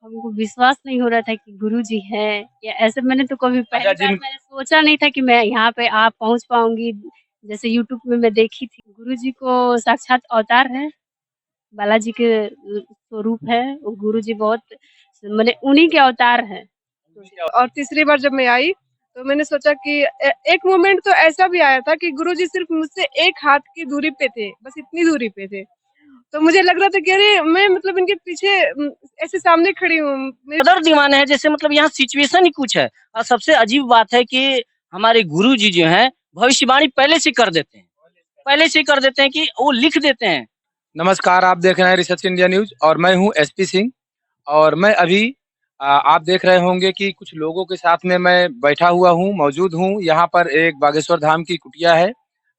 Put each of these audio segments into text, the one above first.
हमको विश्वास नहीं हो रहा था कि गुरुजी हैं या ऐसे मैंने तो कभी अच्छा पहली बार जिन मैंने सोचा नहीं था कि मैं यहाँ पे आ पहुँच पाऊँगी। जैसे यूट्यूब में मैं देखी थी, गुरुजी को साक्षात अवतार है, बालाजी के स्वरूप है, वो गुरुजी बहुत माने उन्हीं के अवतार हैं। और तीसरी बार जब मैं आई तो मैंने सोचा कि एक मोमेंट तो ऐसा भी आया था कि गुरुजी सिर्फ मुझसे एक हाथ की दूरी पे थे, बस इतनी दूरी पे थे। तो मुझे लग रहा था कि अरे मैं मतलब इनके पीछे ऐसे सामने खड़ी हूँ। कदर दीवाने हैं, जैसे मतलब यहाँ सिचुएशन ही कुछ है। और सबसे अजीब बात है कि हमारे गुरु जी जो हैं भविष्यवाणी पहले से कर देते हैं, पहले से कर देते हैं कि वो लिख देते हैं। नमस्कार, आप देख रहे हैं रिसर्च इंडिया न्यूज और मैं हूं एसपी सिंह। और मैं अभी आप देख रहे होंगे कि कुछ लोगों के साथ में मैं बैठा हुआ हूं, मौजूद हूं। यहाँ पर एक बागेश्वर धाम की कुटिया है,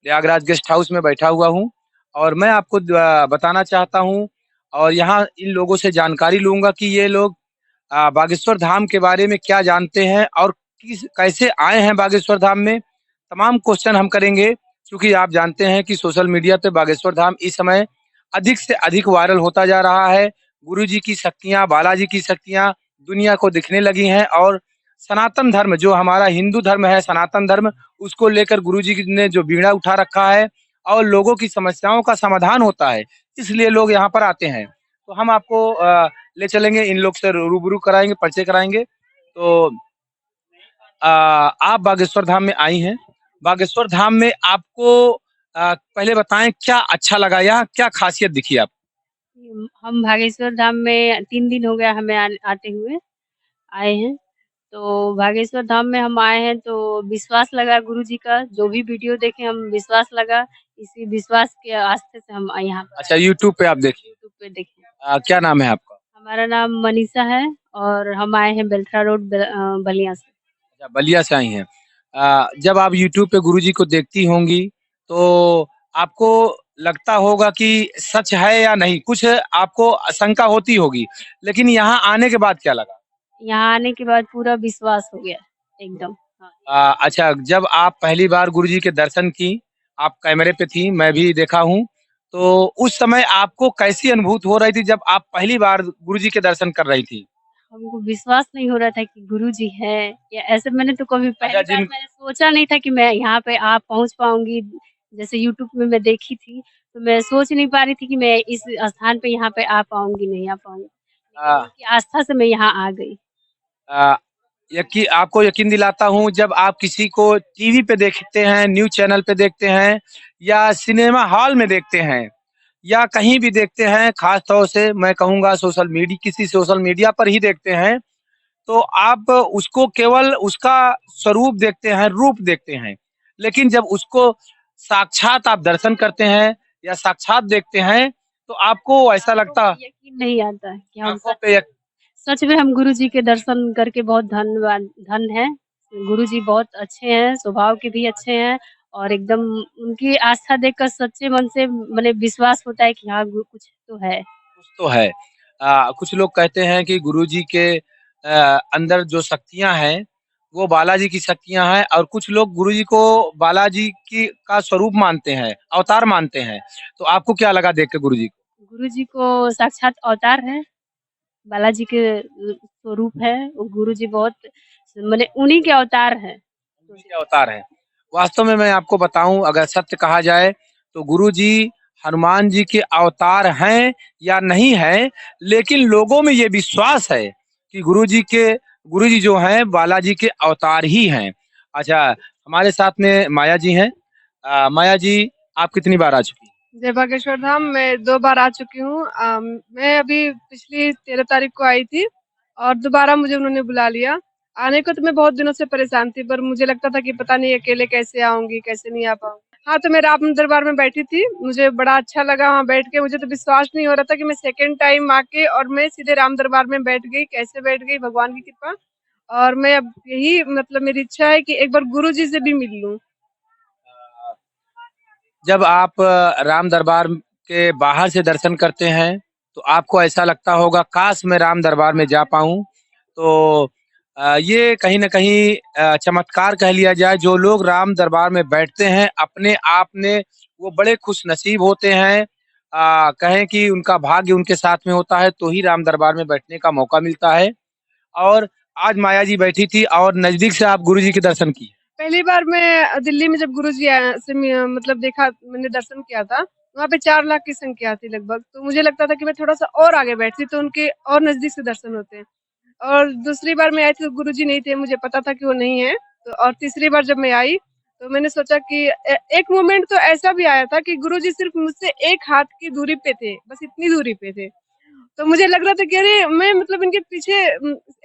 प्रयागराज गेस्ट हाउस में बैठा हुआ हूं। और मैं आपको बताना चाहता हूं और यहाँ इन लोगों से जानकारी लूंगा कि ये लोग बागेश्वर धाम के बारे में क्या जानते हैं और किस कैसे आए हैं बागेश्वर धाम में। तमाम क्वेश्चन हम करेंगे, क्योंकि आप जानते हैं कि सोशल मीडिया पे बागेश्वर धाम इस समय अधिक से अधिक वायरल होता जा रहा है। गुरुजी की शक्तियाँ, बालाजी की शक्तियाँ दुनिया को दिखने लगी हैं और सनातन धर्म जो हमारा हिंदू धर्म है, सनातन धर्म, उसको लेकर गुरुजी ने जो बीड़ा उठा रखा है और लोगों की समस्याओं का समाधान होता है, इसलिए लोग यहाँ पर आते हैं। तो हम आपको ले चलेंगे, इन लोग से रूबरू कराएंगे, परिचय कराएंगे। तो आप बागेश्वर धाम में आई हैं। बागेश्वर धाम में आपको पहले बताएं क्या अच्छा लगा, यहाँ क्या खासियत दिखी आप? हम भागेश्वर धाम में 3 दिन हो गया हमें आते हुए, आए हैं। तो भागेश्वर धाम में हम आए हैं तो विश्वास लगा गुरुजी का, जो भी वीडियो देखे हम विश्वास लगा, इसी विश्वास के आस्थे से हम यहाँ पर अच्छा, आए। यूट्यूब पे आप देखिए। यूट्यूब पे देखे। क्या नाम है आपका? हमारा नाम मनीषा है और हम आए हैं बेल्ट्रा रोड बलिया से। अच्छा, बलिया से आई हैं। जब आप यूट्यूब पे गुरुजी को देखती होंगी तो आपको लगता होगा कि सच है या नहीं, कुछ आपको आशंका होती होगी, लेकिन यहाँ आने के बाद क्या लगा? यहाँ आने के बाद पूरा विश्वास हो गया एकदम। हाँ। अच्छा, जब आप पहली बार गुरुजी के दर्शन की, आप कैमरे पे थी, मैं भी देखा हूँ, तो उस समय आपको कैसी अनुभूति हो रही थी जब आप पहली बार गुरुजी के दर्शन कर रही थी? हमको विश्वास नहीं हो रहा था कि गुरुजी हैं या ऐसे मैंने तो कभी अच्छा पहली बार मैंने सोचा नहीं था कि मैं यहाँ पे आ पहुँच पाऊँगी। जैसे यूट्यूब में मैं देखी थी, तो मैं सोच नहीं पा रही थी कि मैं इस स्थान पे यहाँ पे आ पाऊँगी, नहीं आ पाऊँगी। लेकिन आ, उनकी आस्था से मैं यहाँ आ गई। आ, आपको यकीन दिलाता हूँ, जब आप किसी को टीवी पे देखते हैं, न्यूज़ चैनल पे देखते हैं या सिनेमा हॉल में देखते हैं या कहीं भी देखते हैं, खास तौर से मैं कहूँगा किसी सोशल मीडिया पर ही देखते हैं, तो आप उसको केवल उसका स्वरूप देखते हैं, रूप देखते हैं। लेकिन जब उसको साक्षात आप दर्शन करते हैं या साक्षात देखते हैं, तो आपको ऐसा आँखों लगता, पे यकीन नहीं आता है कि हम आँखों पे सच में हम गुरुजी के दर्शन करके बहुत धन है। गुरुजी बहुत अच्छे हैं, स्वभाव के भी अच्छे हैं और एकदम उनकी आस्था देखकर सच्चे मन से माने विश्वास होता है कि हाँ, कुछ तो है। कुछ तो है। कुछ लोग कहते हैं कि गुरुजी के अंदर जो शक्तियाँ हैं, वो बालाजी की शक्तियाँ हैं और कुछ लोग गुरुजी को बालाजी की का स्वरूप मानते हैं, अवतार मानते हैं। तो आपको क्या लगा देख के गुरुजी को? गुरुजी को साक्षात अवतार है, बालाजी के स्वरूप है। वो गुरुजी बहुत माने उन्हीं के अवतार हैं। गुरुजी के अवतार हैं। वास्तव में मैं आपको बताऊँ, अगर सत्य कहा जाए तो गुरुजी हनुमान जी के अवतार हैं या नहीं हैं, लेकिन लोगों में ये विश्वास है कि गुरुजी जो हैं बालाजी के अवतार ही हैं। अच्छा, हमारे साथ में माया जी हैं। माया जी, आप कितनी बार आ चुकी हैं? जय बागेश्वर धाम मैं 2 बार आ चुकी हूँ। मैं अभी पिछली 13 तारीख को आई थी और दोबारा मुझे उन्होंने बुला लिया। आने को तो मैं बहुत दिनों से परेशान थी, पर मुझे लगता था कि पता नहीं अकेले कैसे आऊँगी, कैसे नहीं आ पाऊँगी। हाँ, तो मैं राम दरबार में बैठी थी, मुझे बड़ा अच्छा लगा वहाँ बैठ के। मुझे तो विश्वास नहीं हो रहा था कि मैं सेकंड टाइम आके और मैं सीधे राम दरबार में बैठ गई, कैसे बैठ गई, भगवान की कृपा। और मैं अब यही मतलब मेरी इच्छा है कि एक बार गुरुजी से भी मिल लूँ। जब आप राम दरबार के बाहर से दर्शन करते हैं, तो आपको ऐसा लगता होगा काश मैं राम दरबार में जा पाऊँ। तो ये कहीं न कहीं चमत्कार कह लिया जाए। जो लोग राम दरबार में बैठते हैं, अपने आप में वो बड़े खुशनसीब होते हैं। कहें कि उनका भाग्य उनके साथ में होता है तो ही राम दरबार में बैठने का मौका मिलता है। और आज माया जी बैठी थी और नजदीक से आप गुरु जी के दर्शन किए। पहली बार मैं दिल्ली में जब गुरुजी से मतलब देखा, मैंने दर्शन किया था, वहाँ पे 4 लाख की संख्या थी लगभग। तो मुझे लगता था कि मैं थोड़ा सा और आगे बैठती तो उनके और नजदीक से दर्शन होते। और दूसरी बार मैं आई थी तो गुरुजी नहीं थे, मुझे पता था कि वो नहीं है। तो और तीसरी बार जब मैं आई तो मैंने सोचा कि एक मोमेंट तो ऐसा भी आया था कि गुरुजी सिर्फ मुझसे 1 हाथ की दूरी पे थे, बस इतनी दूरी पे थे। तो मुझे लग रहा था कि अरे मैं मतलब इनके पीछे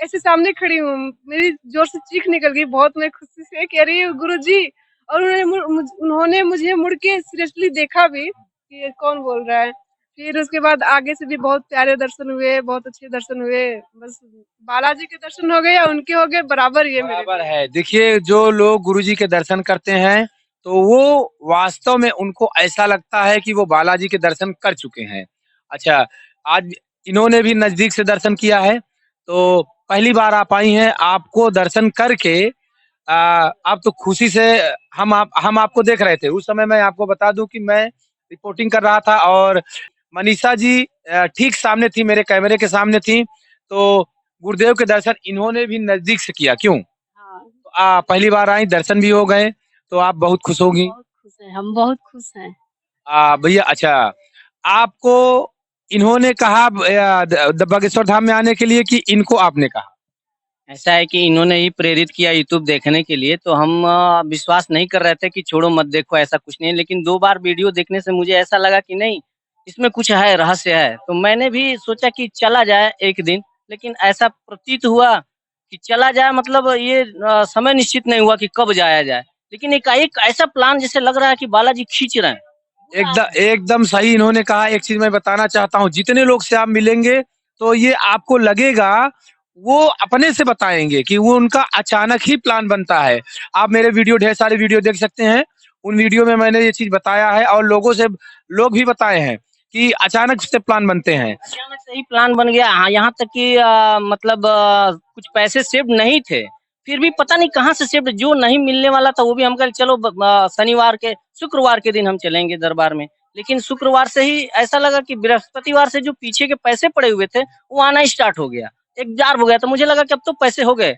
ऐसे सामने खड़ी हूँ, मेरी जोर से चीख निकल गई बहुत, मैं खुशी से कि अरे गुरुजी। और उन्होंने मुझे मुड़ के सीरियसली देखा भी कि ये कौन बोल रहा है। फिर उसके बाद आगे से भी बहुत प्यारे दर्शन हुए, बहुत अच्छे दर्शन हुए। बस बालाजी के दर्शन हो गए या उनके हो गए, बराबर ही है मेरे बराबर लिए। है। देखिए जो लोग गुरुजी के दर्शन करते हैं तो वो वास्तव में उनको ऐसा लगता है कि वो बालाजी के दर्शन कर चुके हैं। अच्छा, आज इन्होंने भी नजदीक से दर्शन किया है तो पहली बार आप आई हैं, आपको दर्शन करके आप तो खुशी से हम आपको देख रहे थे। उस समय मैं आपको बता दूं कि मैं रिपोर्टिंग कर रहा था और मनीषा जी ठीक सामने थी, मेरे कैमरे के सामने थी। तो गुरुदेव के दर्शन इन्होंने भी नजदीक से किया। क्यों? हाँ, पहली बार आई, दर्शन भी हो गए, तो आप बहुत खुश होगी। बहुत खुश हैं, हम बहुत खुश हैं। भैया अच्छा, आपको इन्होंने कहा बागेश्वर धाम में आने के लिए कि इनको आपने कहा? ऐसा है कि इन्होंने ही प्रेरित किया यूट्यूब देखने के लिए, तो हम विश्वास नहीं कर रहे थे कि छोड़ो मत देखो, ऐसा कुछ नहीं है। लेकिन 2 बार वीडियो देखने से मुझे ऐसा लगा कि नहीं, इसमें कुछ है, रहस्य है। तो मैंने भी सोचा कि चला जाए एक दिन, लेकिन ऐसा प्रतीत हुआ कि चला जाए मतलब ये समय निश्चित नहीं हुआ कि कब जाया जाए। लेकिन एक ऐसा प्लान जैसे लग रहा है कि बालाजी खींच रहे हैं। एकदम सही इन्होंने कहा। एक चीज मैं बताना चाहता हूँ, जितने लोग से आप मिलेंगे तो ये आपको लगेगा वो अपने से बताएंगे कि वो उनका अचानक ही प्लान बनता है। आप मेरे वीडियो, ढेर सारे वीडियो देख सकते हैं, उन वीडियो में मैंने ये चीज बताया है और लोग भी बताए हैं कि अचानक से प्लान बनते हैं। अचानक से ही प्लान बन गया। हाँ, यहाँ तक कि मतलब कुछ पैसे सेव्ड नहीं थे, फिर भी पता नहीं कहाँ से सेव्ड, जो नहीं मिलने वाला था वो भी हम कल चलो शनिवार के शुक्रवार के दिन हम चलेंगे दरबार में। लेकिन शुक्रवार से ही ऐसा लगा कि बृहस्पतिवार से जो पीछे के पैसे पड़े हुए थे वो आना स्टार्ट हो गया, एक जार हो गया। तो मुझे लगा कि अब तो पैसे हो गए,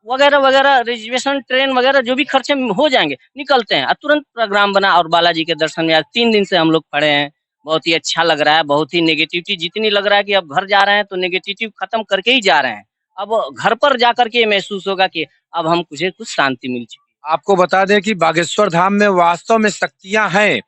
वगैरह वगैरह, रिजर्वेशन ट्रेन वगैरह जो भी खर्चे हो जाएंगे, निकलते हैं। और तुरंत प्रोग्राम बना और बालाजी के दर्शन में आज 3 दिन से हम लोग खड़े हैं। बहुत ही अच्छा लग रहा है, बहुत ही नेगेटिविटी जितनी लग रहा है कि अब घर जा रहे हैं तो नेगेटिविटी खत्म करके ही जा रहे हैं। अब घर पर जा करके ये महसूस होगा कि अब हम कुछ शांति मिल चुकी है। आपको बता दें कि बागेश्वर धाम में वास्तव में शक्तियां हैं।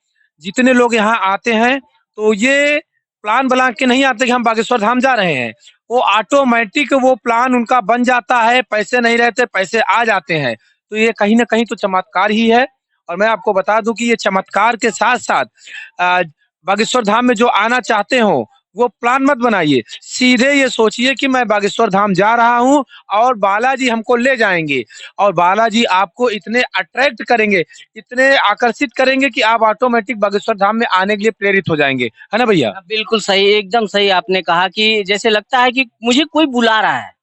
जितने लोग यहाँ आते हैं तो ये प्लान बना के नहीं आते कि हम बागेश्वर धाम जा रहे हैं, वो ऑटोमेटिक वो प्लान उनका बन जाता है। पैसे नहीं रहते, पैसे आ जाते हैं। तो ये कहीं ना कहीं तो चमत्कार ही है। और मैं आपको बता दूं कि ये चमत्कार के साथ साथ बागेश्वर धाम में जो आना चाहते हो वो प्लान मत बनाइए, सीधे ये सोचिए कि मैं बागेश्वर धाम जा रहा हूँ और बालाजी हमको ले जाएंगे। और बालाजी आपको इतने अट्रैक्ट करेंगे, इतने आकर्षित करेंगे कि आप ऑटोमेटिक बागेश्वर धाम में आने के लिए प्रेरित हो जाएंगे। है ना भैया? बिल्कुल सही, एकदम सही आपने कहा कि जैसे लगता है कि मुझे कोई बुला रहा है,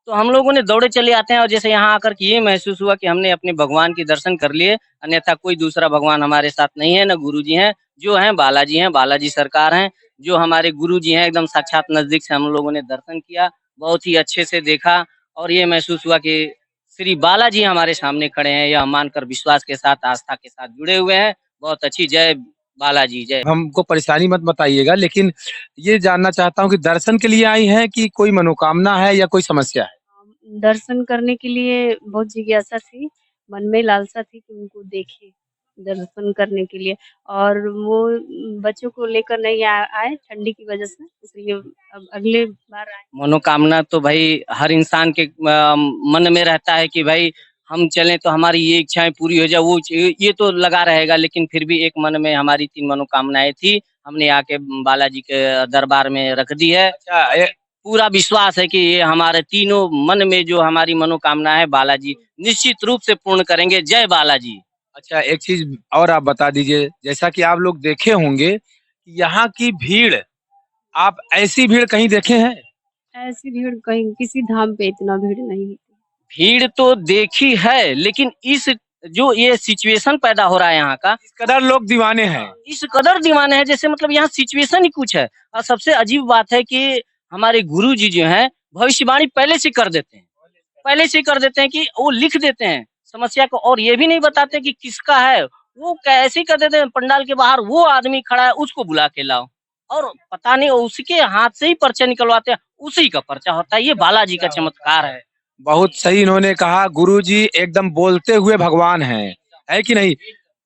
तो हम लोगों ने दौड़े चले आते हैं। और जैसे यहाँ आकर के ये महसूस हुआ कि हमने अपने भगवान के दर्शन कर लिए, अन्यथा कोई दूसरा भगवान हमारे साथ नहीं है, न गुरुजी हैं। जो हैं बालाजी हैं, बालाजी सरकार हैं, जो हमारे गुरुजी हैं, एकदम साक्षात नजदीक से हम लोगों ने दर्शन किया, बहुत ही अच्छे से देखा। और ये महसूस हुआ कि श्री बालाजी हमारे सामने खड़े हैं, यह मानकर विश्वास के साथ, आस्था के साथ जुड़े हुए हैं। बहुत अच्छी, जय बालाजी जय। हमको परेशानी मत बताइएगा, लेकिन ये जानना चाहता हूँ कि दर्शन के लिए आई हैं कि कोई मनोकामना है या कोई समस्या है? दर्शन करने के लिए बहुत जिज्ञासा थी, मन में लालसा थी कि उनको देखें, दर्शन करने के लिए। और वो बच्चों को लेकर नहीं आए ठंडी की वजह से, इसलिए अब अगले बार आए। मनोकामना तो भाई हर इंसान के मन में रहता है कि भाई हम चलें तो हमारी ये इच्छाएं पूरी हो जाए, वो ये तो लगा रहेगा। लेकिन फिर भी एक मन में हमारी 3 मनोकामनाएं थी, हमने आके बालाजी के दरबार में रख दी है। अच्छा, पूरा विश्वास है कि ये हमारे तीनों मन में जो हमारी मनोकामना है, बालाजी निश्चित रूप से पूर्ण करेंगे। जय बालाजी। अच्छा, एक चीज और आप बता दीजिए, जैसा कि आप लोग देखे होंगे यहाँ की भीड़, आप ऐसी भीड़ कहीं देखे हैं? ऐसी भीड़ कहीं किसी धाम पे इतना भीड़ नहीं होती। भीड़ तो देखी है, लेकिन इस जो ये सिचुएशन पैदा हो रहा है यहाँ का, इस कदर लोग दीवाने हैं। इस कदर दीवाने हैं, जैसे मतलब यहाँ सिचुएशन ही कुछ है। और सबसे अजीब बात है कि हमारे गुरुजी जो हैं भविष्यवाणी पहले से कर देते हैं, पहले से कर देते हैं कि वो लिख देते हैं समस्या को, और ये भी नहीं बताते कि किसका है। वो कैसे कर देते हैं, पंडाल के बाहर वो आदमी खड़ा है उसको बुला के लाओ, और पता नहीं उसके हाथ से ही पर्चा निकलवाते हैं, उसी का पर्चा होता है। ये बालाजी का चमत्कार है। बहुत सही इन्होंने कहा, गुरुजी एकदम बोलते हुए भगवान हैं, है कि नहीं?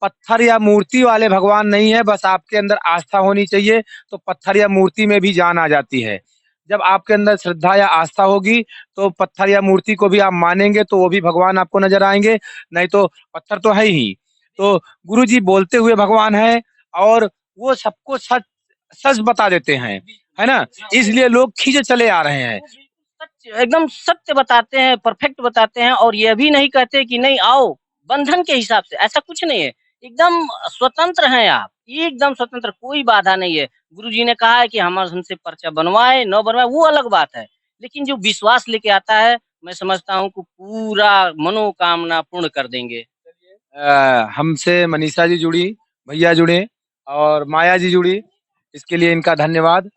पत्थर या मूर्ति वाले भगवान नहीं है, बस आपके अंदर आस्था होनी चाहिए, तो पत्थर या मूर्ति में भी जान आ जाती है। जब आपके अंदर श्रद्धा या आस्था होगी, तो पत्थर या मूर्ति को भी आप मानेंगे, तो वो भी भगवान आपको नजर आएंगे, नहीं तो पत्थर तो है ही। तो गुरुजी बोलते हुए भगवान है, और वो सबको सच सच बता देते हैं, है ना? इसलिए लोग खींचे चले आ रहे हैं। एकदम सत्य बताते हैं, परफेक्ट बताते हैं, और ये भी नहीं कहते कि नहीं आओ बंधन के हिसाब से, ऐसा कुछ नहीं है। एकदम स्वतंत्र हैं आप, एकदम स्वतंत्र, कोई बाधा नहीं है। गुरुजी ने कहा है कि हमसे पर्चा बनवाए न बनवाए वो अलग बात है, लेकिन जो विश्वास लेके आता है, मैं समझता हूँ कि पूरा मनोकामना पूर्ण कर देंगे। हमसे मनीषा जी जुड़ी, भैया जुड़े और माया जी जुड़ी, इसके लिए इनका धन्यवाद।